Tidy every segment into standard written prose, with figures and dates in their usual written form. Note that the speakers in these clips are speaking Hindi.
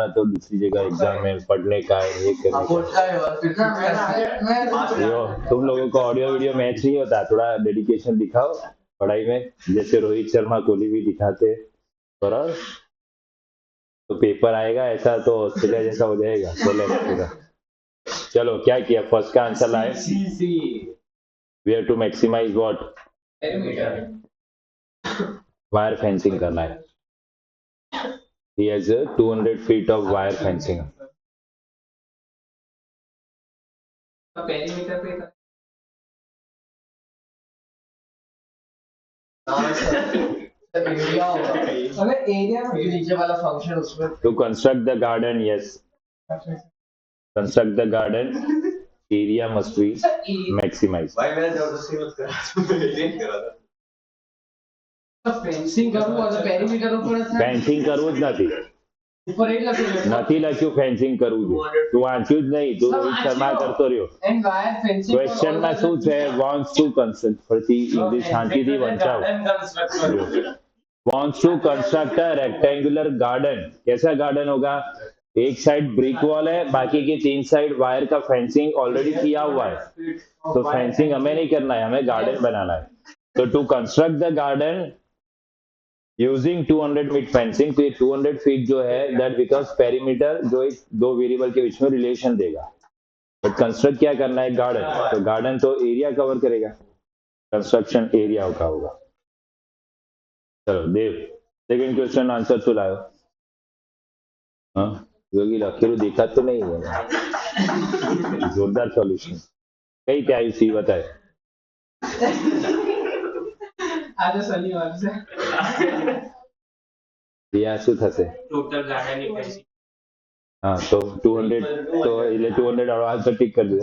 तो दूसरी जगह एग्जाम में पढ़ने का है, ये करने का। यो तुम लोगों को ऑडियो वीडियो मैच नहीं होता, थोड़ा डेडिकेशन दिखाओ पढ़ाई में, जैसे रोहित शर्मा कोहली भी दिखाते बराबर। तो पेपर आएगा ऐसा तो ऑस्ट्रेलिया जैसा हो जाएगा पूरा। चलो क्या किया, फर्स्ट का आंसर लाए, we have to maximize what, wire fencing करना है। He has a 200 feet of wire fencing. Perimeter पे एरिया नीचे वाला फंक्शन उसमें To construct the garden, yes. Construct the garden, area must be maximized. भाई मैंने जबरदस्ती मत करा था। फेंसिंग કરવું અને પેરીમીટર ઉપર થાય Fencing કરવું જ નથી, ઉપર એક લખ્યું નથી લખ્યું fencing કરવું છે, તું વાંચ્યું જ નહીં, તું રોહિત શર્મા કરતો રહ્યો. એન્ડ વાયર ફેન્સિંગ Question માં શું છે, wants to construct, ફરીથી ઇંગ્લિશ શાંતિથી વંચાવ. Wants to construct a rectangular garden. कैसा गार्डन होगा, एक साइड ब्रिक वॉल है, बाकी की 3 साइड वायर का फेंसिंग ऑलरेडी किया हुआ है, तो फेंसिंग हमें नहीं करना है, हमें गार्डन बनाना है. तो to construct the garden using 200 feet fencing, तो ये 200 फीट जो है दैट बिकम्स पेरीमीटर, जो एक दो वेरिएबल के बीच में रिलेशन देगा. बट कंस्ट्रक्ट क्या करना है, गार्डन, तो गार्डन तो एरिया कवर करेगा, कंस्ट्रक्शन एरिया का होगा. चलो देव, सेकंड क्वेश्चन आंसर શું લાયો? हाँ योगी लखेલું देखा तो नहीं है, जोरदार सॉल्यूशन. कई क्या आई सी बताए, આજે શનિવાર છે या શું થશે? ટોટલ ગાર્ડન ની हाँ तो 200, तो એટલે 200 વાળો આન્સર ટિક કરી દે.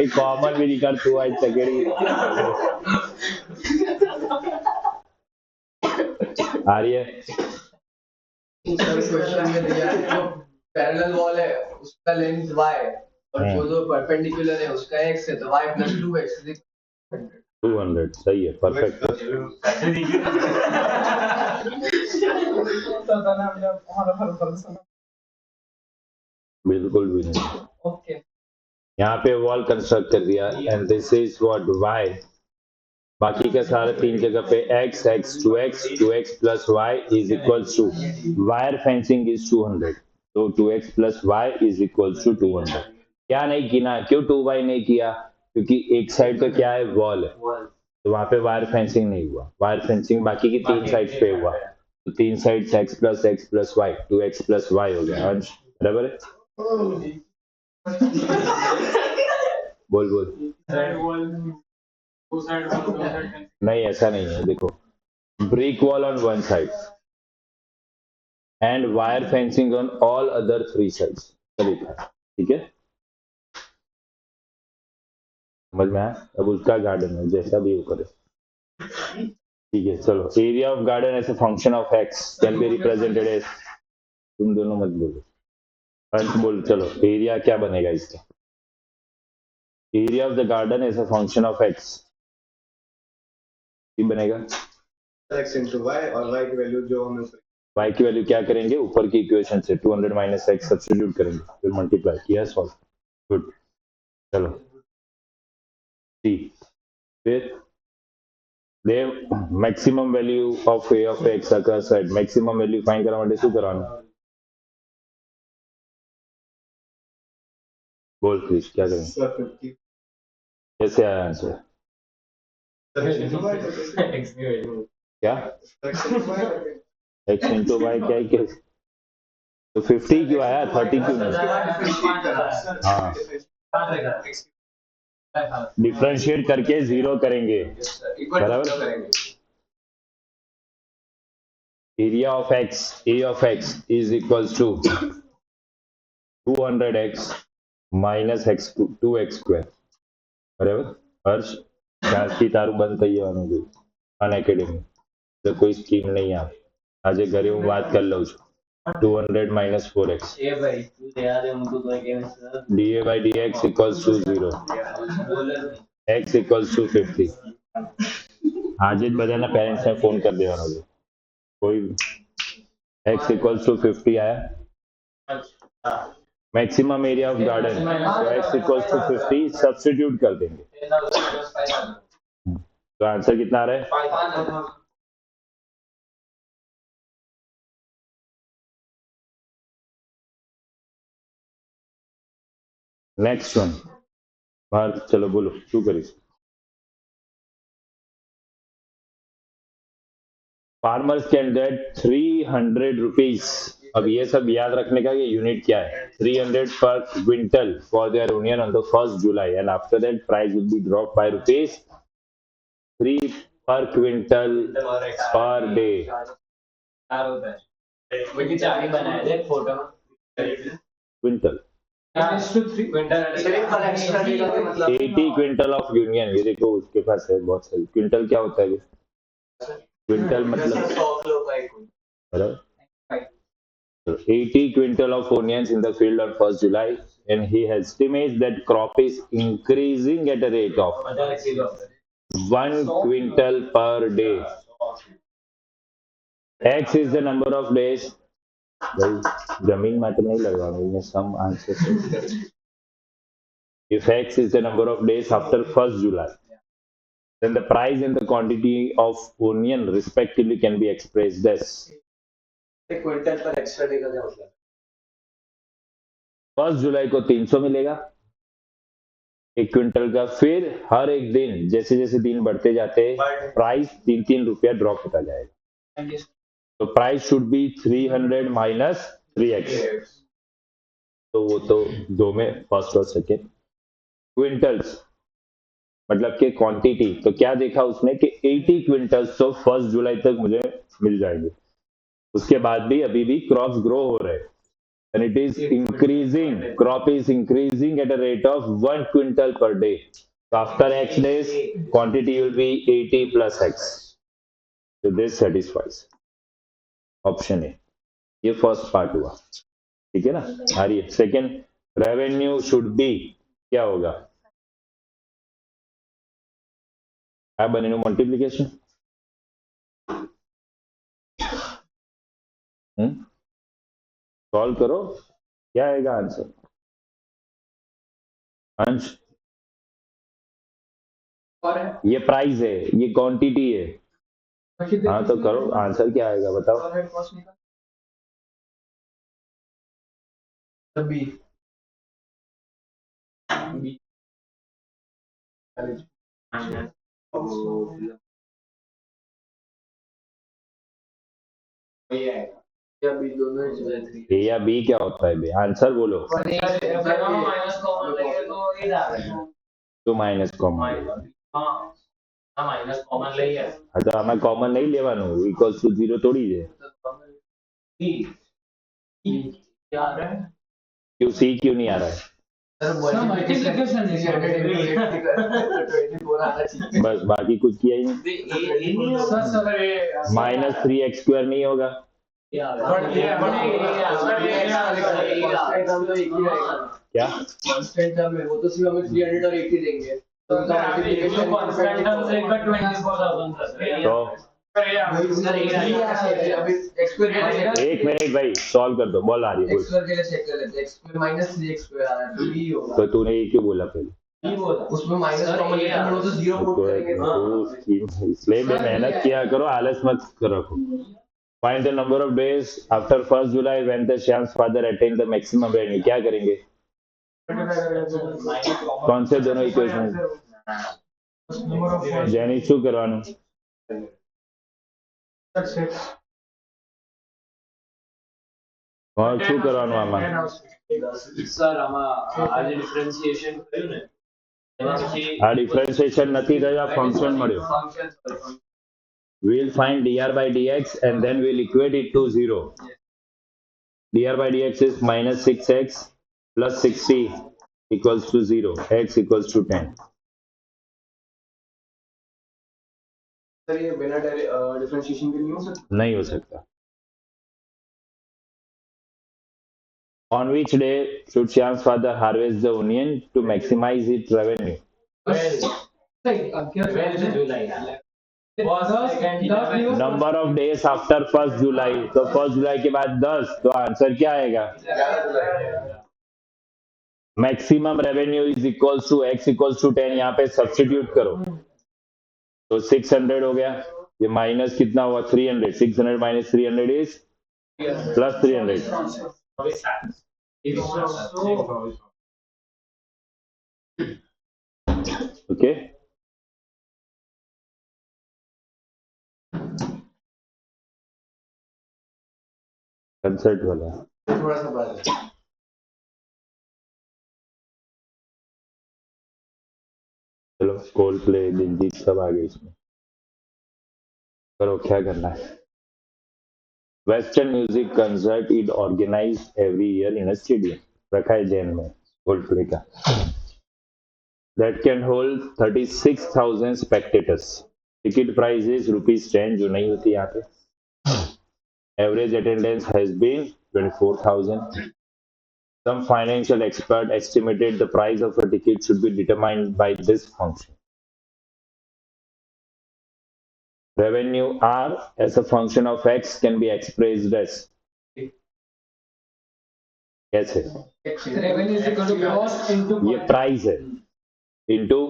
એક કોમન બી નિકાળ તું આજ તકેડી आर्य. क्वेश्चन में दिया है जो पैरेलल वॉल है उसका लेंथ y और वो जो परपेंडिकुलर है उसका x है, तो y + 2x 200 सही है, परफेक्ट. बिल्कुल भी नहीं. ओके यहाँ पे वॉल कंस्ट्रक्ट कर दिया and this is what y, बाकी के सारे 3 जगह पे x, x, 2x plus y is equals to wire fencing is 200, तो 2x plus y is equals to 200. क्या नहीं किया, क्यों 2y नहीं किया, क्योंकि एक साइड तो क्या है, वॉल है, तो वहां पे वायर फेंसिंग नहीं हुआ. वायर फेंसिंग बाकी की 3 साइड पे हुआ, तो 3 side x plus y, 2x plus y हो गया. अंश बराबर है, बोल बोल. नहीं ऐसा नहीं है, देखो brick wall on one side and wire fencing on all other 3 sides, ठीक है, समझ में आया? अब उसका गार्डन है, जैसा भी वो करे, ठीक है. चलो area of garden as a function of x can be represented as, तुम दोनों मत बोलो, अंश बोल. चलो एरिया क्या बनेगा इसका, area of the garden as a function of x बनेगा x into y और y की वैल्यू जो हमें y की वैल्यू क्या करेंगे, ऊपर की इक्वेशन से 200 माइनस x सब्स्टिट्यूट करेंगे, फिर मल्टीप्लाई किया, सॉल्व. गुड. चलो सी, फिर देव maximum value of a of x occurs at, maximum value find કરવા માટે શું કરવાનું, बोल प्लीज क्या करें, कैसे आया आंसर, क्या x into y क्या है, क्या तो 50 क्यों आया, 30 क्यों नहीं? हाँ डिफरेंशिएट करके 0 करेंगे, बराबर. Area of x, a of x is equals to 200x minus x 2x square, બરાબર. હર્ષ ક્યાંથી તારું બંધ થઈ જવાનું છે અનએકેડમી, તો કોઈ સ્કીમ નહીં આવે, આજે ઘરે હું વાત કરી લઉં છું. 200 minus 4x dA by dx equals to 0, x equals to 50. આજે જ બધાના પેરેન્ટ્સને ફોન કરી દેવાનો છે, કોઈ x equals to 50 આયા, मैक्सिमम एरिया ऑफ गार्डन, तो x इक्वल्स टू 50 सब्स्टिट्यूट कर देंगे, तो आंसर कितना आ रहा है? नेक्स्ट वन, बाहर चलो बोलो, शू करिए। Farmers can get 300 rupees. अब ये सब याद रखने का, ये यूनिट क्या है? 300 पर quintal for their onion on the 1st July and after that price will be drop by rupees 3 पर quintal per day. Quintal 80 quintal of union, ये देखो उसके पास है बहुत सारी। क्विंटल क्या होता है? क्विंटल मतलब 80 quintal of onions in the field on 1st July, and he estimates that crop is increasing at a rate of 1 quintal per day. X is the number of days. जमीन में तो नहीं लगवाना, some answers. If X is the number of days after 1st July, then the price and the quantity of onion respectively can be expressed as quintal पर एक्स्ट्रा डे का क्या मतलब? 1 जुलाई को 300 मिलेगा 1 क्विंटल का, फिर हर एक दिन जैसे जैसे दिन बढ़ते जाते प्राइस 3-3 रुपया ड्रॉप होता जाएगा, तो price should be 300 minus 3x, तो वो तो दो में फर्स्ट और सेकेंड। क्विंटल्स मतलब के क्वांटिटी, तो क्या देखा उसने कि 80 क्विंटल्स तो 1 जुलाई तक मुझे मिल जाएंगे, उसके बाद भी अभी भी क्रॉप्स ग्रो हो रहे हैं, and it is increasing, crop is increasing at a rate of 1 quintal per day. So after x days, quantity will be 80 plus x. So this satisfies. Option A. ये फर्स्ट पार्ट हुआ, ठीक है ना? आ रही है सेकेंड, रेवेन्यू शुड बी क्या होगा? क्या बनेगा? मल्टीप्लीकेशन। सॉल्व करो, क्या आएगा आंसर? अंश, ये प्राइस है, ये क्वांटिटी है, हाँ तो करो, आंसर क्या आएगा बताओ? बी। ए या बी क्या होता है बे? आंसर बोलो। तो माइनस कॉमन, अच्छा हमें कॉमन नहीं लेवानो, इक्वल्स टू 0 थोड़ी है। क्यों सी क्यों नहीं आ रहा है? बस बाकी कुछ किया ही नहीं। -3x² नहीं होगा? क्या? कांस्टेंट टर्म है वो, तो सिर्फ हमें 300 और 80 देंगे, तो उनका मल्टीप्लिकेशन कांस्टेंट टर्म से 24,000। एक मिनट भाई, सॉल्व कर दो, बॉल आ रही है। x स्क्वायर के लिए चेक कर लेते हैं, x square minus 3x square आ रहा है, तो ये होगा। तो तूने ये क्यों बोला पहले? उसमें माइनस कॉमन लेकर हम लोग तो 0 पुट करेंगे, इसलिए भी मेहनत किया करो, आलस मत रखो। Find the number of days after 1st July when the Shyam's father attained the maximum revenue. क्या करेंगे? कौन से दोनों इक्वेशन? जैनी शू करवानो? और शू करवानो आमा? सर आज डिफरेंशिएशन કર્યું ને, આ ડિફરન્શિએશન નથી થયું, ફંક્શન મળ્યું। We'll find dr by dx and then we'll equate it to 0. Dr by dx is minus 6x plus 60 equals to 0. X equals to 10. Sir ये बिना डिफरेंशिएशन के नहीं हो सकता? नहीं हो सकता। On which day should Shyam's father harvest the onion to maximize its revenue? Number of days after 1 जुलाई, तो 1 जुलाई के बाद 10, तो आंसर क्या आएगा? 11 जुलाई। Maximum revenue is equals to x equals to 10, यहाँ पे सब्स्टिट्यूट करो तो 600 हो गया, ये माइनस कितना हुआ 300, 600 minus 300 is plus 300। Okay, concert वाला थोड़ा सा बात है। चलो कोल प्ले दिलजीत सब आ गए इसमें, करो क्या करना है। Western music concert is organize every year in a stadium, रखा है जैन में कोल प्ले का, that can hold 36,000 spectators. Ticket price is ₹10, जो नहीं होती यहाँ पे। Average attendance has been 24,000. Some financial expert estimated the price of a ticket should be determined by this function. Revenue R as a function of X can be expressed as कैसे? Revenue is equal to cost into ये प्राइस है into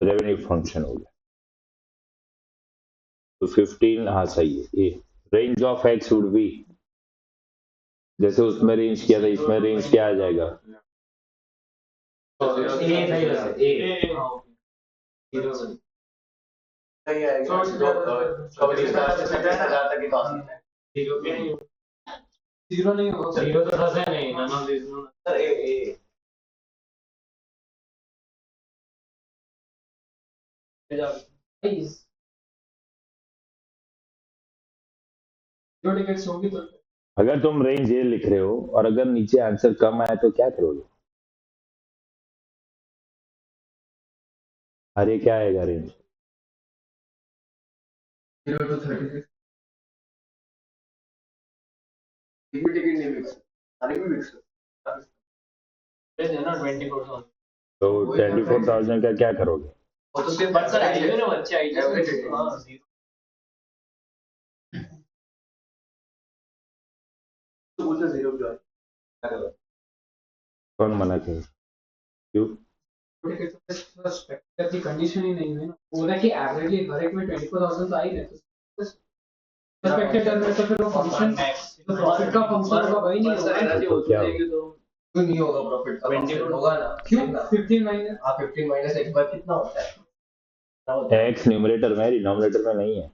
रेवेन्यू फंक्शन हो गया। तो 15 हाँ सही है। ए range of x would be, जैसे उसमें रेंज किया था इसमें रेंज क्या आ जाएगा? सही है, कबड्डी में 50,000 तक ही कॉस्ट है। जीरो नहीं होगा। जीरो तो फंसे नहीं, none of these no. Sir ए जो टिकट्स होंगी तो अगर तुम रेंज ये लिख रहे हो और अगर नीचे आंसर कम आए तो क्या करोगे? अरे क्या आएगा रेंज? 0 to 36 टिकट नहीं मिक्स, सारे भी मिक्स है ना 24,000। तो 24,000 का क्या करोगे? और तो सिर्फ बट सर आइडिया ना बच्चे आइडिया हां तो मुझे जीरो जो कौन मना करे? क्यों? स्पेक्टर की कंडीशन ही नहीं है ना, बोल रहा है कि एवरेजली हर एक में 24,000 तो आ ही रहता है। स्पेक्टेटर में तो फिर वो फंक्शन तो प्रॉफिट का फंक्शन होगा, वही नहीं होगा एनर्जी तो क्या जाएगी तो कोई नहीं होगा प्रॉफिट का 20 फंक्शन होगा ना। क्यों 15 माइनस 15 माइनस एक बार कितना होता है? एक्स न्यूमरेटर में डिनोमिनेटर में नहीं है,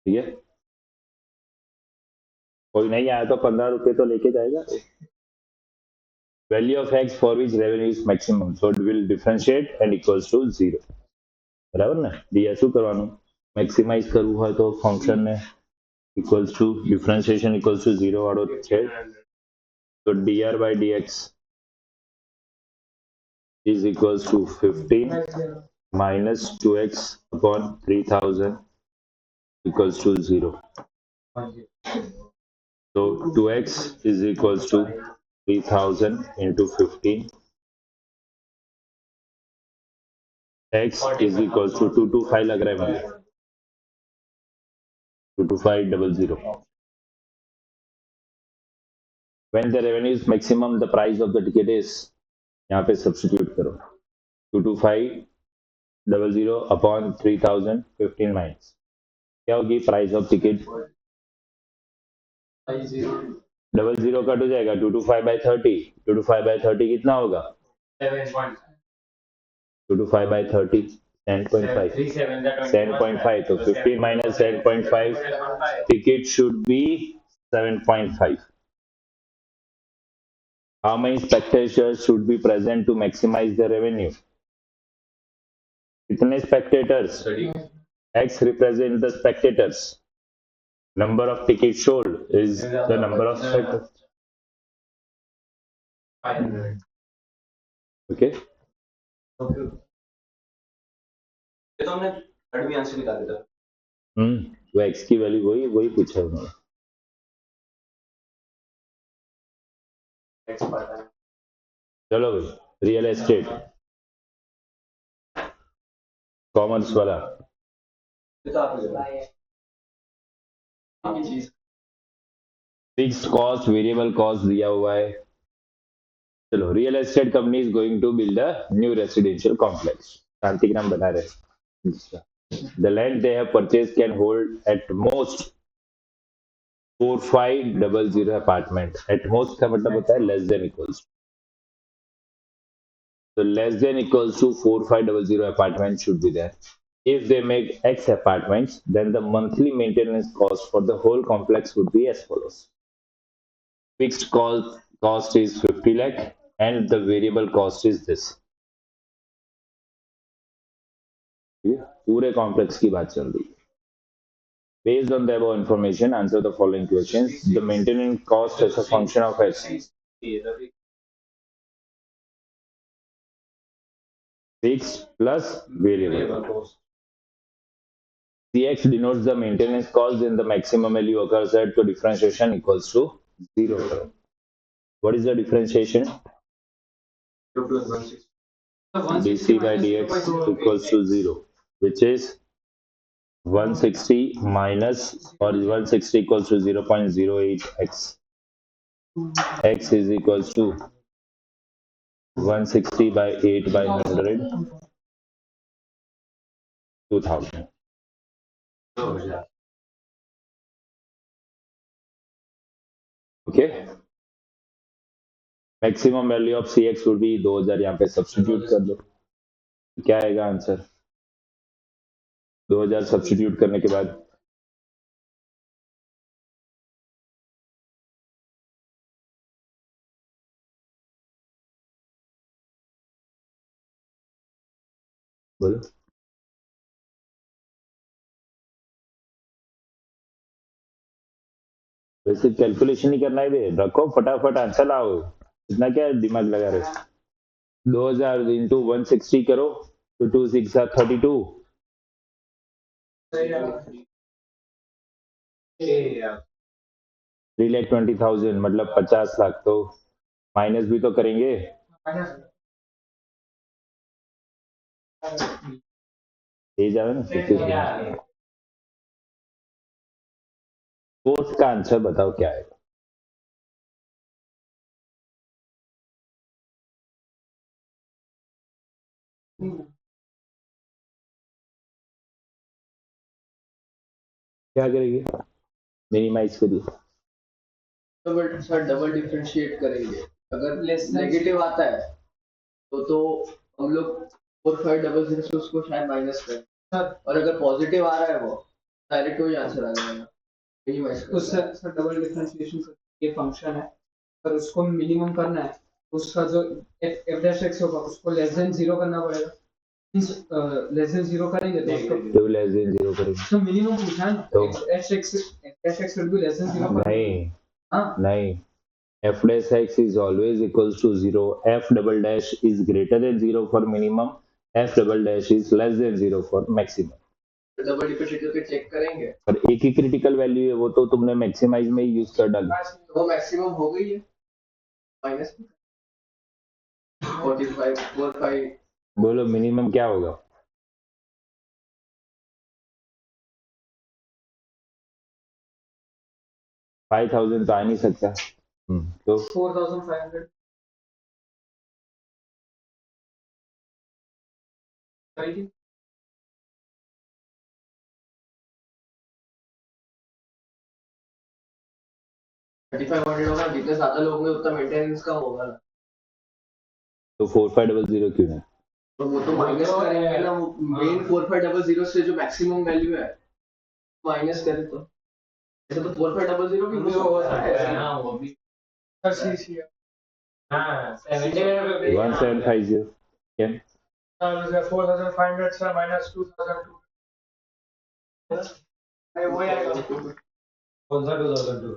ठीक है? कोई नहीं आया तो 15 रुपए तो लेके जाएगा। Value of x for which revenue is maximum, so it will differentiate and equals to 0, बराबर ना? डीएसयू करवानो मैक्सिमाइज करવું હોય તો ફંક્શન ને equals to differentiation equals to 0 वाળો છે, तो dr by dx is equals to 15 minus 2x upon 3000 equals to 0. So 2x is equals to 3000 into 15. X is equals to 225 लग रहा है मुझे, 22500. When the revenue is maximum, the price of the ticket is, यहाँ पे सब्स्टिट्यूट करो 22500 अपॉन 3000, 15 माइनस क्या होगी प्राइस ऑफ टिकट? 00 कट हो जाएगा, 225 by 30, 225 by 30 कितना होगा? 225 by 30 10.5, 10.5, तो 15 minus 10.5, ticket should be 7.5. How many spectators should be present to maximize the revenue? कितने spectators? X represent the spectators. Number of tickets sold is the number of spectators. Okay. तो हमने थर्ड भी आंसर निकाल दिया था। तो x की वैल्यू वही पूछा उन्होंने। एक्स पता है चलो भाई रियल एस्टेट कॉमर्स वाला फिक्स्ड कॉस्ट वेरिएबल कॉस्ट दिया हुआ है। चलो real estate company is going to build a new residential complex. Shantigram बता रहे the land they have purchase can hold at most 4500 apartment. At most का मतलब होता है less than equals, so less than equals to 4500 apartments should be there. If they make X apartments, then the monthly maintenance cost for the whole complex would be as follows. Fixed cost is 50 lakh and the variable cost is this. पूरे कॉम्प्लेक्स की बात चल रही है। Based on the above information, answer the following questions. The maintenance cost is a function of S. Fixed plus variable. Cx denotes the maintenance cost and the maximum value occurs at the differentiation equals to 0. What is the differentiation? dc by dx equals to 0, which is 160 minus or 160 equals to 0.08x. X is equals to 160 by 8 by 100, 2000. Okay. Maximum value of Cx would be 2000. यहाँ पे सब्स्टिट्यूट कर दो, क्या आएगा आंसर? 2000 सब्स्टिट्यूट करने के बाद बोलो। वैसे कैलकुलेशन नहीं करना है बे, रखो फटाफट आंसर लाओ, इतना क्या दिमाग लगा रहे हो? 2000 इंटू 160 करो तो 2 6 32, 3,20,000 मतलब 50 लाख। तो माइनस भी तो करेंगे, ये जावे ना। फोर्थ का आंसर बताओ क्या है? क्या करेंगे? मिनिमाइज करिए। डबल डिफरेंशिएट करेंगे। अगर नेगेटिव आता है तो हम लोग 4500 से उसको शायद माइनस करें, और अगर पॉजिटिव आ रहा है वो डायरेक्ट वही आंसर आ जाएगा। उससे सर डबल डिफरेंशिएशन ये फंक्शन है, पर उसको मिनिमम करना है, उसका जो f डैश x होगा उसको लेस देन 0 करना पड़ेगा। लेस देन 0 करेंगे तो उसको तो लेस देन 0 करेंगे तो मिनिमम पूछा है तो f dash x will be less than 0। नहीं हां नहीं, f dash x is always equals to 0, f double dash is greater than 0 for minimum, f double dash is less than 0 for maximum। Double differentiate करके चेक करेंगे, पर एक ही क्रिटिकल वैल्यू है, वो तो तुमने मैक्सिमाइज में ही यूज कर डाला। वो मैक्सिमम हो गई है माइनस 45 बोलो मिनिमम क्या होगा? 5000 तो आ नहीं सकता। तो 4500 राइट। होगा, जितने ज्यादा लोग होंगे उतना मेंटेनेंस का होगा ना। तो 4500 क्यों नहीं? तो वो तो माइनस करेंगे ना, मेन 4500 से जो मैक्सिमम वैल्यू है माइनस करें तो ऐसे तो 4500 भी हो सकता है। हां वो भी सर सी हां 70 1750 क्या? 4500 सर माइनस 2002 अरे वो आएगा कौन सा 2002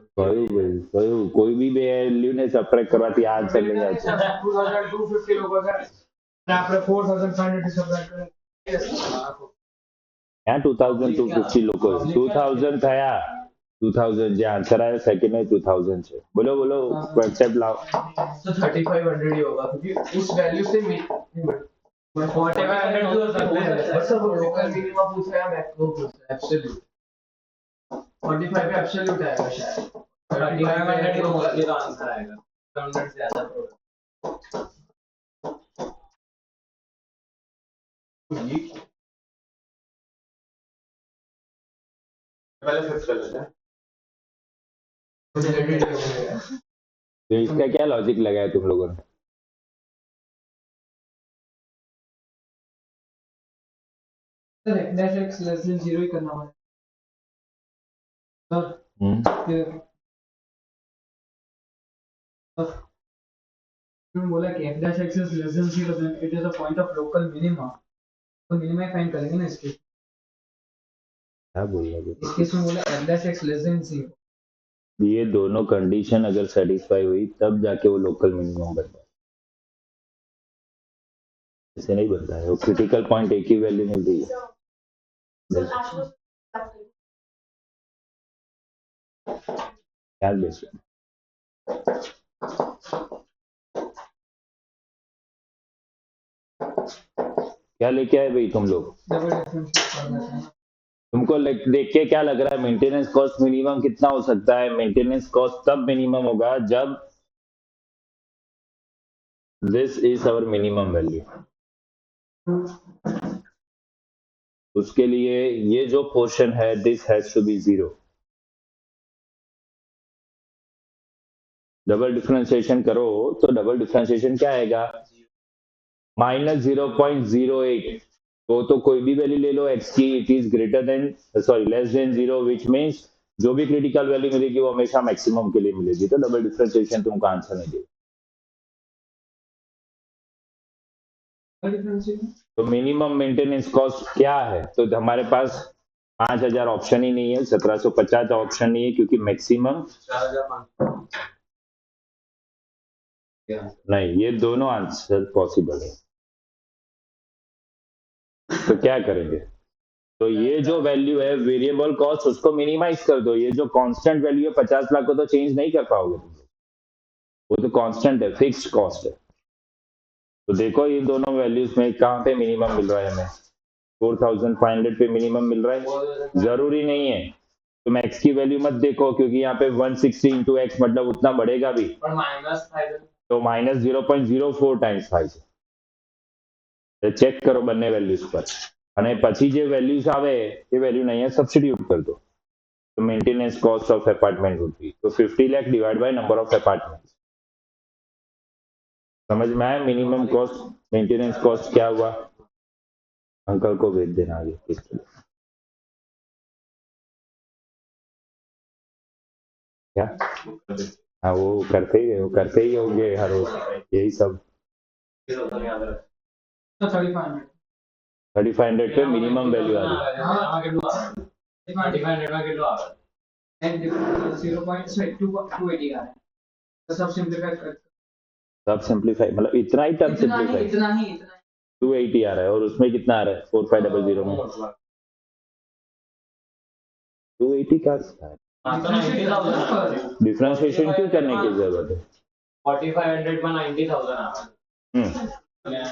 कोई भी वैल्यू ने सब्ट्रैक्ट करवाती आज तक नहीं आती। 2250 लोगों का आपने 4500 सब्ट्रैक्ट करें यहाँ 2250 लोग 2000 था। 2000 જે આન્સર આવ્યો સેકન્ડ में 2000 છે બોલો બોલો व्हाट्सएप लाओ तो 3500 ही होगा क्योंकि उस वैल्यू से 4500 भी हो सकता है। बट सर वो लोकल मिनिमम पूछ रहा है मैक्सिमम पूछ रहा है एब्सोल्यूट 45 पे एब्सोल्यूट आएगा शायद 3500 ही होगा ये तो आंसर आएगा 100 से ज्यादा पहले फिक्स कर लेते हैं। तो इसका क्या लॉजिक लगाया तुम लोगों ने sir f dash x less than 0 ही करना पड़ेगा सर फिर तुमने बोला कि f dash x is less than 0 then it is a point of local minima तो मिनिमा फाइंड करेंगे ना इसके क्या बोल रहे हो इस केस में बोला f dash x less than 0 ये दोनों कंडीशन अगर सेटिस्फाई हुई तब जाके वो लोकल मिनिमम बनता है ऐसे नहीं बनता है वो क्रिटिकल पॉइंट एक ही वैल्यू मिल रही है क्या बेस्ट क्या लेके आए भाई तुम लोग डबल डिफरेंशिएट करना है तुमको देख के क्या लग रहा है मेंटेनेंस कॉस्ट मिनिमम कितना हो सकता है मेंटेनेंस कॉस्ट तब मिनिमम होगा जब this is our minimum value उसके लिए ये जो पोर्शन है this has to be 0 double differentiation करो तो डबल डिफरेंशिएशन क्या आएगा -0.08 तो कोई भी वैल्यू ले लो x की it is greater than sorry less than 0 which means जो भी क्रिटिकल वैल्यू मिलेगी वो हमेशा मैक्सिमम के लिए मिलेगी तो डबल डिफरेंशिएशन तुमको आंसर नहीं देगा तो मिनिमम मेंटेनेंस कॉस्ट क्या है तो हमारे पास 5000 ऑप्शन ही नहीं है 1750 ऑप्शन नहीं है क्योंकि मैक्सिमम 4500 नहीं ये दोनों आंसर पॉसिबल है तो क्या करेंगे तो ये जो वैल्यू है वेरिएबल कॉस्ट उसको मिनिमाइज कर दो ये जो कांस्टेंट वैल्यू है 50 लाख को तो चेंज नहीं कर पाओगे तुम वो तो कांस्टेंट है फिक्स्ड कॉस्ट है तो देखो इन दोनों वैल्यूज में कहाँ पे मिनिमम मिल रहा है हमें 4500 पे मिनिमम मिल रहा है जरूरी नहीं है तुम x की वैल्यू मत देखो क्योंकि यहाँ पे 160 इंटू एक्स मतलब उतना बढ़ेगा भी पर माइनस तो -0.04 टाइम्स થાય છે ચેક કરો બંને વેલ્યુઝ પર અને પછી જે વેલ્યુઝ આવે એ વેલ્યુને અહીંયા સબસ્ટિટ્યુટ કરી દો તો maintenance cost of apartment would be तो 50 lakh divide by number of apartments समझ में आया मिनिमम कॉस्ट मेंटेनेंस कॉस्ट क्या हुआ अंकल को भेज देना आगे किसके लिए क्या हाँ वो करते ही होंगे हर रोज यही सब 3500 पे मिनिमम वैल्यू आ रही है 3500 में कितना आ रहा है एंड 0.280 आ रहा है तो सब सिंपलीफाई कर सब सिंपलीफाई मतलब इतना ही टर्म सिंपलीफाई इतना ही 280 आ रहा है और उसमें कितना आ रहा है 4500 में 280 का डिफरेंशिएशन क्यों करने की जरूरत है 4500 में 90000 आ रहा है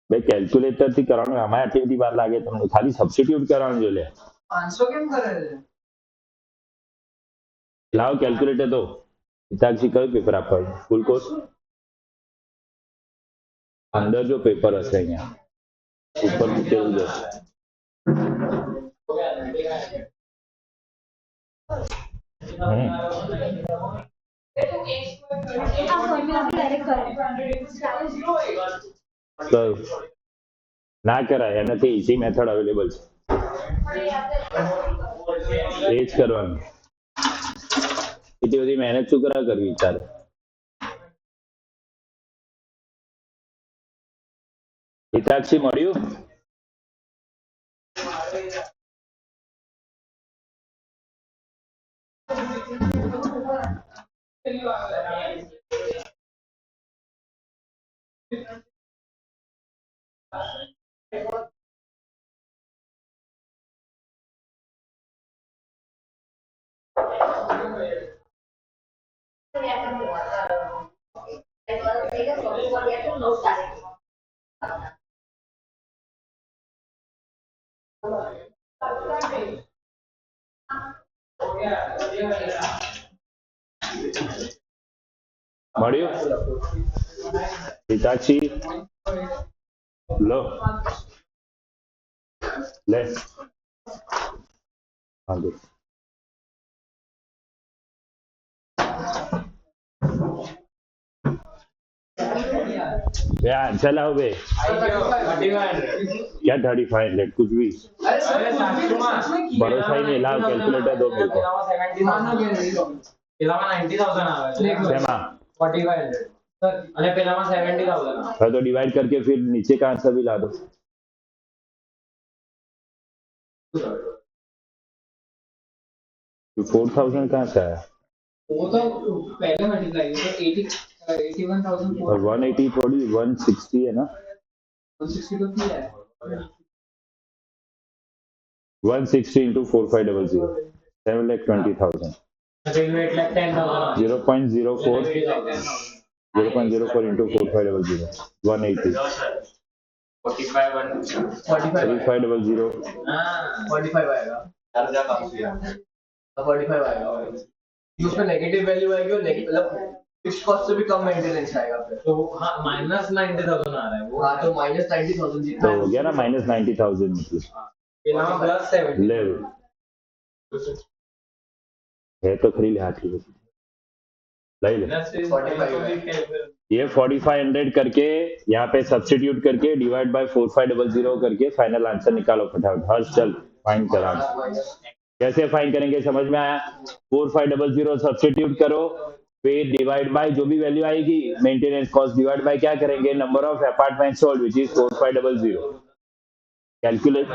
भाई कैलकुलेटर थी करવાનું અમારે આટલી બધી વાર લાગે તમને ખાલી સબસ્ટિટ્યુટ કરવાનું જો લે 500 કેમ કરે છે લાવો કેલ્ક્યુલેટર દો હિતાક્ષી કયું પેપર આપવાનું ફૂલ કોર્સ અંદર જો પેપર હશે અહીંયા ઉપર મૂકેલું જ હશે તો ના કરાય એનાથી ઇઝી મેથડ અવેલેબલ છે એ જ કરવાનું એટલી બધી મહેનત શું કરવા કરવી તારે હિતાક્ષી મળ્યું મળ્યું હિતાક્ષી લો લે વાંધો आंसर लाओ बे क्या 3500 कुछ भी भरोसा ही नहीं लाओ कैलकुलेटर दो मेरे को પેલામાં 90000 આવે છે શેમાં 4500 અને પેલામાં 70000 हाँ तो डिवाइड करके फिर नीचे का आंसर भी ला दो तो 4000 कहाँ से आया वो तो पहले मल्टीप्लाई तो 81,000 और 180 थोड़ी 160 है ना 160 तो किया है 160 into 4500 7,20,000 રેલવે એટલે 10000 0.04 0.04 into 4500 180 3500 45 आएगा 45 आएगा उसमें नेगेटिव वैल्यू आएगी और मतलब फिक्स कॉस्ट से भी कम मेंटेनेंस आएगा फिर तो हाँ माइनस 90000 आ रहा है वो हाँ तो माइनस 90,000 जितना तो हो गया ना -90,000 मतलब પેલામાં પ્લસ 70 ले है तो खरीद ले हाथ की ले ले ये 4500 करके यहाँ पे सब्स्टिट्यूट करके डिवाइड बाय 4500 करके फाइनल आंसर निकालो फटाफट हर्ष चल फाइंड करा कैसे फाइंड करेंगे समझ में आया 4500 सब्स्टिट्यूट करो फिर डिवाइड बाय जो भी वैल्यू आएगी मेंटेनेंस कॉस्ट डिवाइड बाय क्या करेंगे number of apartment sold which is 4500 calculate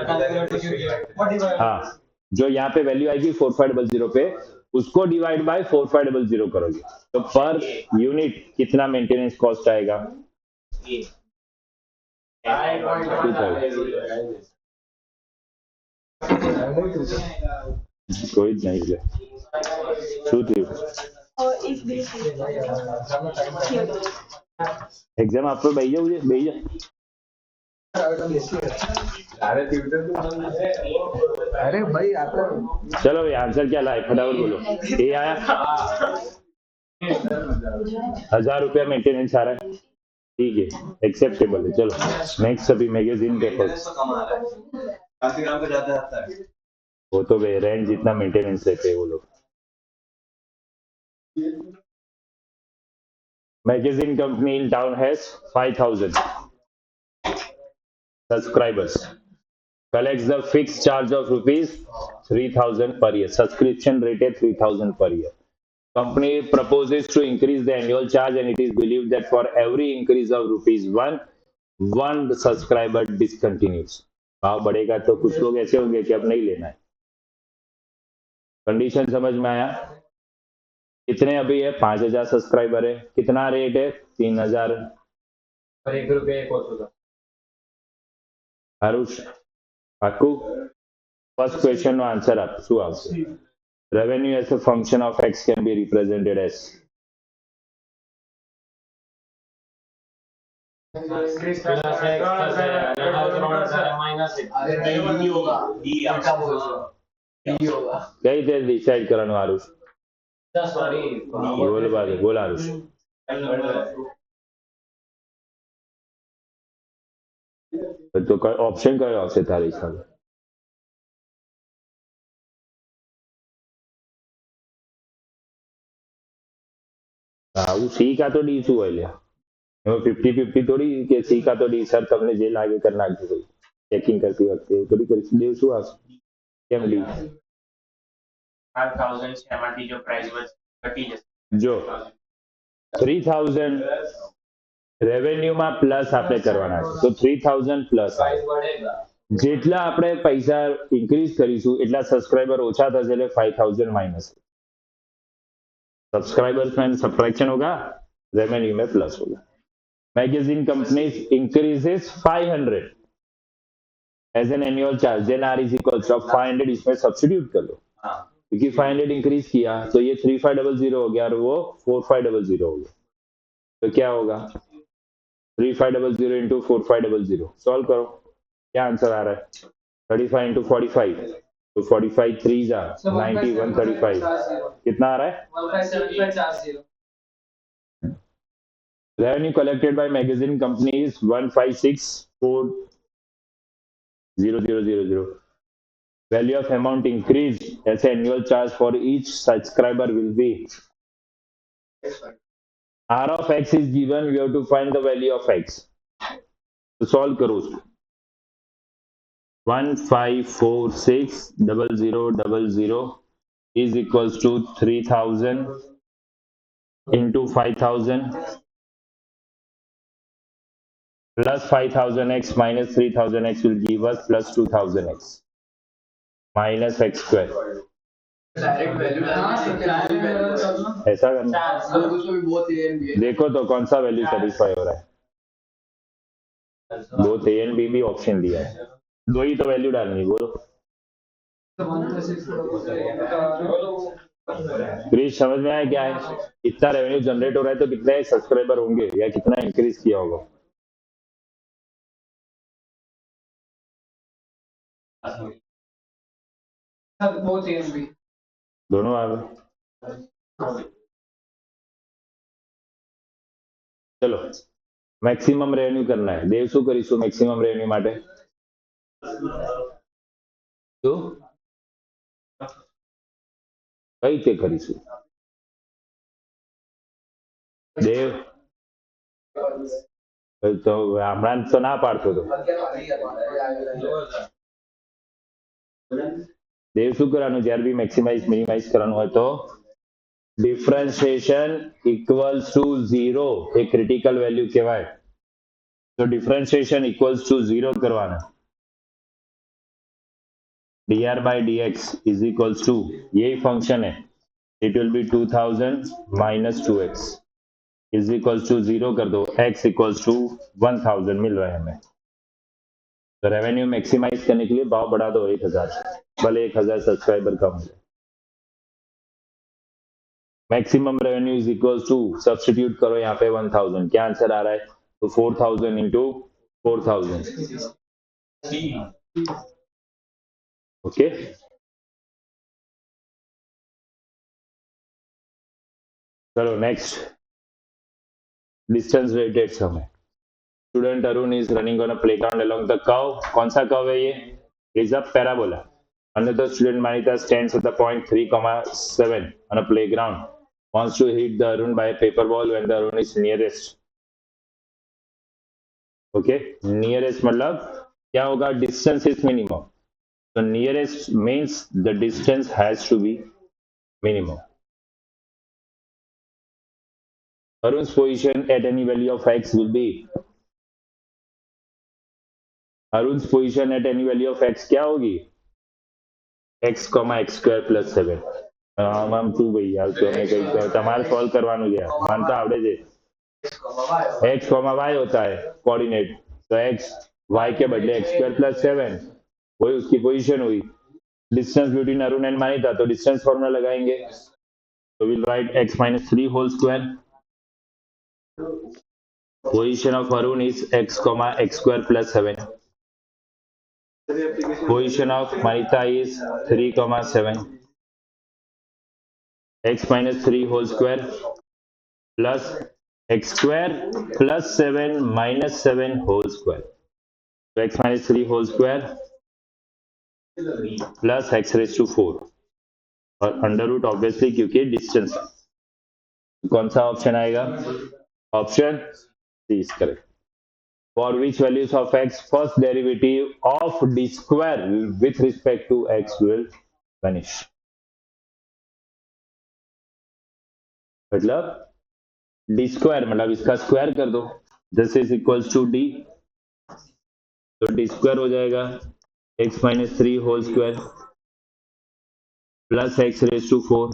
हाँ जो यहाँ पे वैल्यू आएगी 4500 पे उसको डिवाइड बाय 4500 करोगे तो पर यूनिट कितना मेंटेनेंस कॉस्ट आएगा कोई नहीं है एग्जाम आप पे भैया मुझे भैया अरे भाई आप चलो भाई आंसर क्या लाए फटाफट बोलो ये आया 1000 रुपया मेंटेनेंस आ रहा है ठीक है एक्सेप्टेबल है चलो नेक्स्ट सभी मैगजीन पेपर वो तो वे रेंट जितना मेंटेनेंस लेते हैं वो लोग magazine company in town has 5000 subscribers collects the fixed charge of rupees 3000 per year subscription rate is 3000 per year company proposes to increase the annual charge and it is believed that for every increase of rupees 1 subscriber discontinues भाव बढ़ेगा तो कुछ लोग ऐसे होंगे कि अब नहीं लेना है कंडीशन समझ में आया कितने अभी है 5000 सब्सक्राइबर है कितना रेट है 3000 पर 1 रुपया 1 होता Harush, Aku, first question no answer up. So answer. Revenue as a function of X can be represented as plus x minus अरे नहीं होगा उल्टा बोल रहे हो नहीं होगा कई देर डिसाइड करने आरुष सॉरी बोल आरुष तो ऑप्शन कयो આવશે તારી હિસાબે આવું સી કા તો ડી શું હોય લ્યા એમાં 50-50 થોડી કે સી કા તો डी સર તમને જે લાગે કરી નાખજો ભાઈ ચેકિંગ કરતી વખતે થોડી કરી દેવ શું આવશે કેમ ડી 5000 છે એમાંથી જો પ્રાઇસ ઘટી જશે જો 3000 રેવન્યુ માં પ્લસ આપણે કરવાના છે તો 3000 પ્લસ પ્રાઇસ बढ़ेगा જેટલા આપણે પૈસા ઇન્ક્રીઝ કરીશું એટલા સબસ્ક્રાઇબર ઓછા થશે એટલે 5000 માઇનસ सब्सक्राइबर्स में सब्ट्रैक्शन होगा रेवेन्यू में प्लस होगा magazine companies increases 500 as an annual charge then R is equals of 500 इसमें सब्स्टिट्यूट कर लो क्योंकि 500 इंक्रीज किया तो ये 3500 हो गया और वो 4500 हो गया तो क्या होगा 3500 इंटू 4500 सॉल्व करो क्या आंसर आ रहा है 35 into 45, तो 45 3s are 90, 135 कितना आ रहा है? 157540. Revenue collected by magazine companies 1564000. Value of amount increased as annual charge for each subscriber will be R of x is given. We have to find the value of x. तो solve करो उसको. 1546000 is equals to 3000 into 5000 plus 5000x minus 3000x will give us plus 2000x minus x square. Direct value ऐसा करना. उसमें भी बहुत ए एंड बी है. देखो तो कौन सा वैल्यू सेटिस्फाई हो रहा है. बोथ ए एंड बी भी ऑप्शन दिया है. दो ही तो वैल्यू डालनी. बोलो क्रिश, समझ में आया क्या है? इतना रेवेन्यू जनरेट हो रहा है तो कितने सब्सक्राइबर होंगे या कितना इंक्रीज किया होगा? बहुत ए एंड बी दोनों आ गए. चलो मैक्सिमम रेवेन्यू करना है. देव શું કરીશું મેક્સિમમ રેવન્યુ માટે? તો કઈ રીતે કરીશું દેવ? તો હમણાં તો ના પાડતો તો દેવ શું કરવાનું? જ્યારે બી મેક્સિમાઇઝ મિનિમાઇઝ કરવાનું હોય તો differentiation equals to 0 A critical value કહેવાય. તો ડિફરન્શિએશન ઇક્વલ્સ ટુ 0 કરવાના. dr by dx is equals to यही फंक्शन है. it will be 2000 minus 2x is equals to 0 कर दो. x equals to 1000 मिल रहा है हमें. तो रेवेन्यू मैक्सिमाइज करने के लिए भाव बढ़ा दो 1000, भले 1000 सब्सक्राइबर कम हो. Maximum revenue is equals to, substitute करो यहाँ पे 1000. क्या आंसर आ रहा है? तो 4000 इंटू 4000. ओके. चलो नेक्स्ट. डिस्टेंस रिलेटेड सम है. Student Arun is running on a playground along the curve. कौन सा कर्व है ये? Is a parabola. Another student Manita stands at the point 3,7 on a playground. Wants to hit the Arun by a paper ball when the Arun is nearest. Okay, nearest मतलब क्या होगा? Distance is minimum. So nearest means the distance has to be minimum. Arun's position at any value of x will be. Arun's position at any value of x क्या होगी? x, x square plus 7. આમ તું ભાઈ યાર તમે કઈ તમારે સોલ્વ કરવાનું છે. મને તો આવડે છે. x, y होता है कोऑर्डिनेट. तो x y के बदले x square plus 7 वही उसकी पोजीशन हुई. Distance between Arun and Manita, तो डिस्टेंस फॉर्मूला लगाएंगे. तो will write x minus 3 whole square. Position of Arun is x, x square plus 7. Position of Manita is 3,7. X minus 3 whole square plus x square plus 7 minus 7 whole square. So x minus 3 whole square plus x raised to 4 और अंडर रूट ऑब्वियसली क्योंकि डिस्टेंस. कौन सा ऑप्शन आएगा? Option C is correct. For which values of x first derivative of d square with respect to x will vanish. मतलब d square मतलब इसका स्क्वायर कर दो. This is equals to d. तो d स्क्वायर हो जाएगा x minus 3 whole square plus x raise to 4.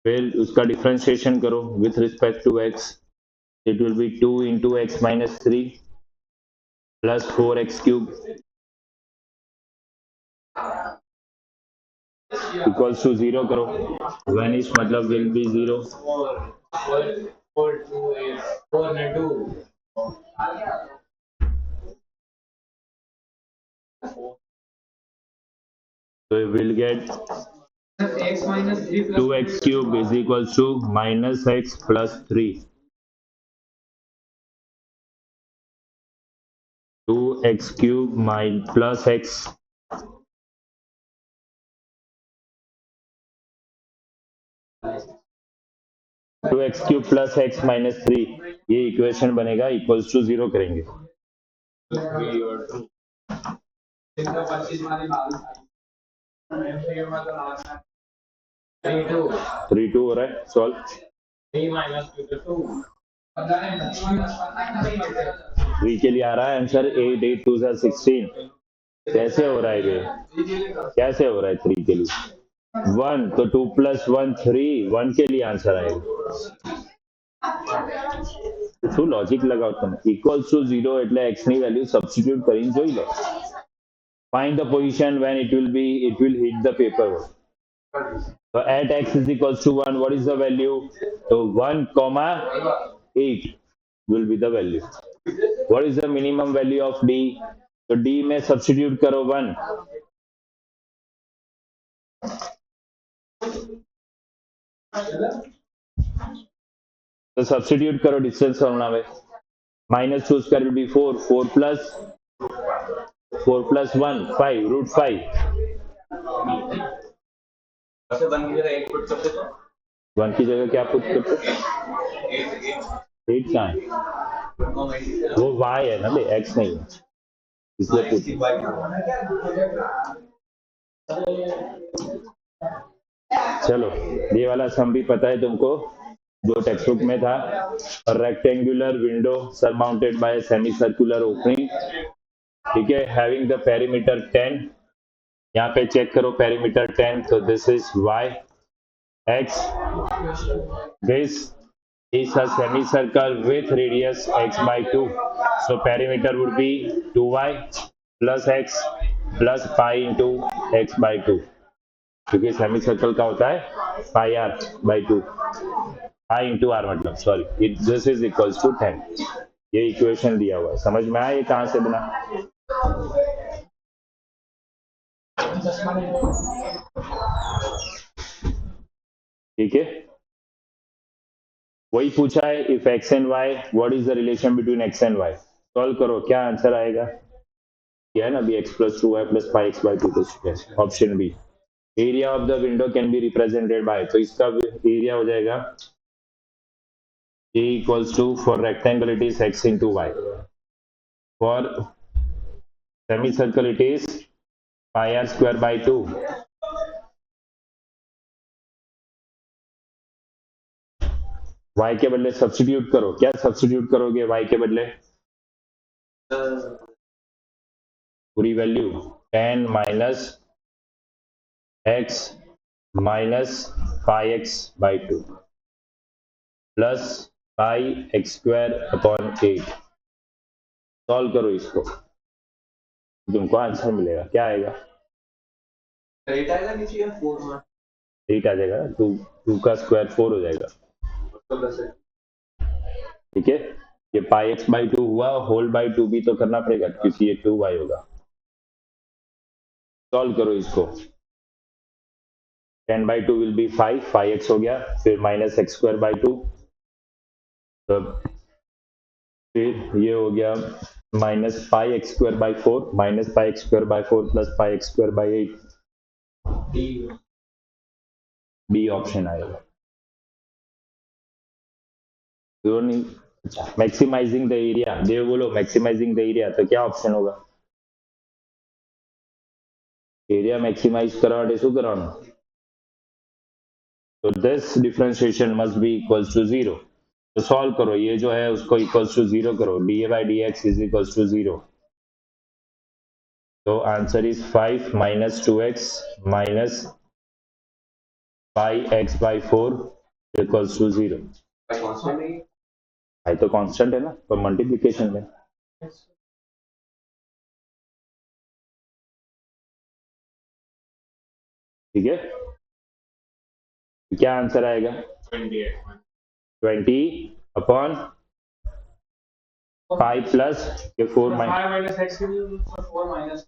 फिर उसका डिफरेंशिएशन करो with respect to x. It will be 2 into x minus 3 plus 4x cube equals to 0 करो. Vanish मतलब will be 0. 4 into So we will get x minus 3 plus 2x cube is equals to minus x plus 3. 2x cube plus x. Two x cube plus x minus 3 ये इक्वेशन बनेगा इक्वल्स टू 0 करेंगे. 3 2 हो रहा है. सॉल्व. 3 minus 2 to 2. 3 के लिए आ रहा है आंसर 8 8 2 16. कैसे हो रहा है ये? कैसे हो रहा है 3 के लिए? 1 तो 2 प्लस 1 3. 1 के लिए आंसर आएगा. શું લોજિક લગાવ તમે? ઇક્વલ્સ ટુ 0 એટલે x ની વેલ્યુ સબસ્ટિટ્યુટ કરીને જોઈ લો. Find the position when it will hit the paper. So at x is equals to 1, what is the value? So 1 comma 8 will be the value. What is the minimum value of d? So d में substitute करो 1. तो सब्स्टिट्यूट करो डिस्टेंस फॉर्मूला में. Minus 2 square will be 4. 4 plus 1 5 root 5. 1 की जगह क्या पुट करते? 8 कहाँ है? वो y है ना बे, x नहीं है, इसलिए पुट. चलो ये वाला सम भी पता है तुमको, जो टेक्स्ट बुक में था. Rectangular window surmounted bye semi circular opening. ठीक है, हैविंग द पेरीमीटर 10. यहाँ पे चेक करो पेरीमीटर 10. तो this is y, x. This is a semicircle with radius x by 2. So perimeter would be 2y plus x plus pi into x by 2. क्योंकि सेमी सर्कल का होता है pi r by 2. Pi into r मतलब, sorry, this is equals to 10. ये इक्वेशन दिया हुआ है. समझ में आया ये कहाँ से बना? ठीक है, वही पूछा है. If x and y, what is the relation between x and y? Solve करो, क्या आंसर आएगा? क्या है ना अभी x plus 2y plus 5x by 2. Option B. Area of the window can be represented by, तो इसका एरिया हो जाएगा A equals to, for rectangle it is x into y, for semicircle it is pi r square by 2. y के बदले सब्स्टिट्यूट करो. क्या सब्स्टिट्यूट करोगे y के बदले? पूरी value 10 minus x minus pi x by 2 plus pi x square upon 8. Solve करो इसको, तुमको आंसर मिलेगा. क्या आएगा? 8 आएगा नीचे या 4 में? 8 आ जाएगा. 2 का स्क्वायर 4 हो जाएगा. ठीक है, ये पाई एक्स बाई 2 हुआ, होल बाई 2 भी तो करना पड़ेगा क्योंकि ये 2y होगा. सॉल्व करो इसको. 10 बाई 2 विल बी 5, 5x हो गया. फिर माइनस एक्स स्क्वायर बाई 2, तो फिर ये हो गया minus pi x square by 4, minus pi x square by 4 plus pi x square by 8. B option आएगा. मैक्सिमाइजिंग द एरिया, देव बोलो मैक्सिमाइजिंग द एरिया, तो क्या ऑप्शन होगा? एरिया मैक्सिमाइज करवाटे શું કરવાનું? तो this differentiation must be equals to 0. तो सॉल्व करो, ये जो है उसको इक्वल्स टू 0 करो. D by d x is equals to 0. तो answer is 5 minus 2x minus pi x by 4 equals to 0. आई तो कांस्टेंट है ना, तो मल्टीप्लिकेशन में. ठीक है, क्या आंसर आएगा? 20 upon 5 plus 4 minus 5 minus x will be 4 minus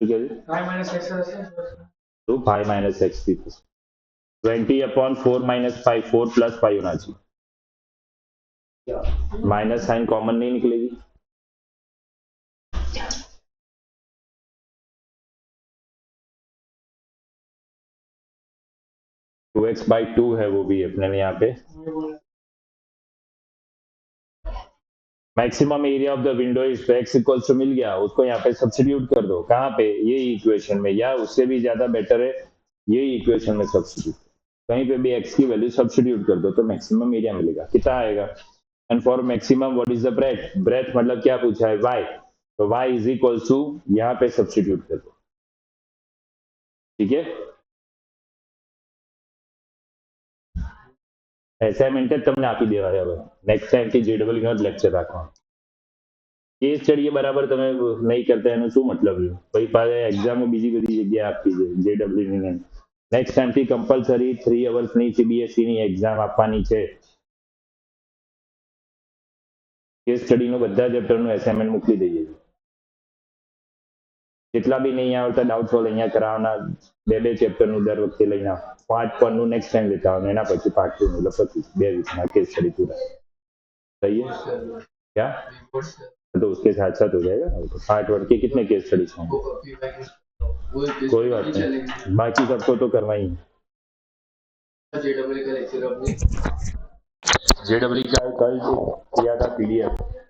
5 minus x तो 5 माइनस एक्स थी 20/4 माइनस 5 4 प्लस 5 होना चाहिए माइनस साइन कॉमन नहीं निकलेगी टू एक्स बाई 2 है वो भी अपने यहाँ पे maximum area of the window is x equals to मिल गया उसको यहाँ पे सब्स्टिट्यूट कर दो कहाँ पे ये इक्वेशन में या उससे भी ज्यादा बेटर है ये इक्वेशन में सब्स्टिट्यूट कहीं पे भी x की वैल्यू सब्स्टिट्यूट कर दो तो मैक्सिमम एरिया मिलेगा कितना आएगा and for maximum what is the breadth breadth मतलब क्या पूछा है y तो y इज इक्वल्स टू यहाँ पे सब्स्टिट्यूट कर दो ठीक है એસાઇનમેન્ટ જ તમને આપી દેવાય હવે નેક્સ્ટ ટાઈમ થી જેડબલ નો લેક્ચર રાખો કેસ સ્ટડી બરાબર તમે નહીં કરતા એનો શું મતલબ છે પછી પાછા એક્ઝામ બીજી બધી જગ્યાએ આપી છે જેડબલ ની નેક્સ્ટ ટાઈમ થી કમ્પલસરી 3 અવર્સ ની સીબીએસઈ ની એક્ઝામ આપવાની છે કેસ સ્ટડી નો બધા ચેપ્ટર નું એસાઇનમેન્ટ મોકલી દઈએ જેટલા બી નહીં આવતા ડાઉટ સોલ્વ અહીંયા કરાવવાના બે ચેપ્ટર નું દર વખતે લઈને આવો पार्ट 1 નું नेक्स्ट टाइम लेता हूं एना પછી पार्ट 2 मतलब 25 2 वीक में केस स्टडी पूरा सही है क्या तो उसके साथ साथ हो जाएगा तो पार्ट 1 के कितने केस स्टडीज होंगे कोई बात नहीं बाकी सबको तो करवाई जेडब्ल्यू का कल किया था पीडीएफ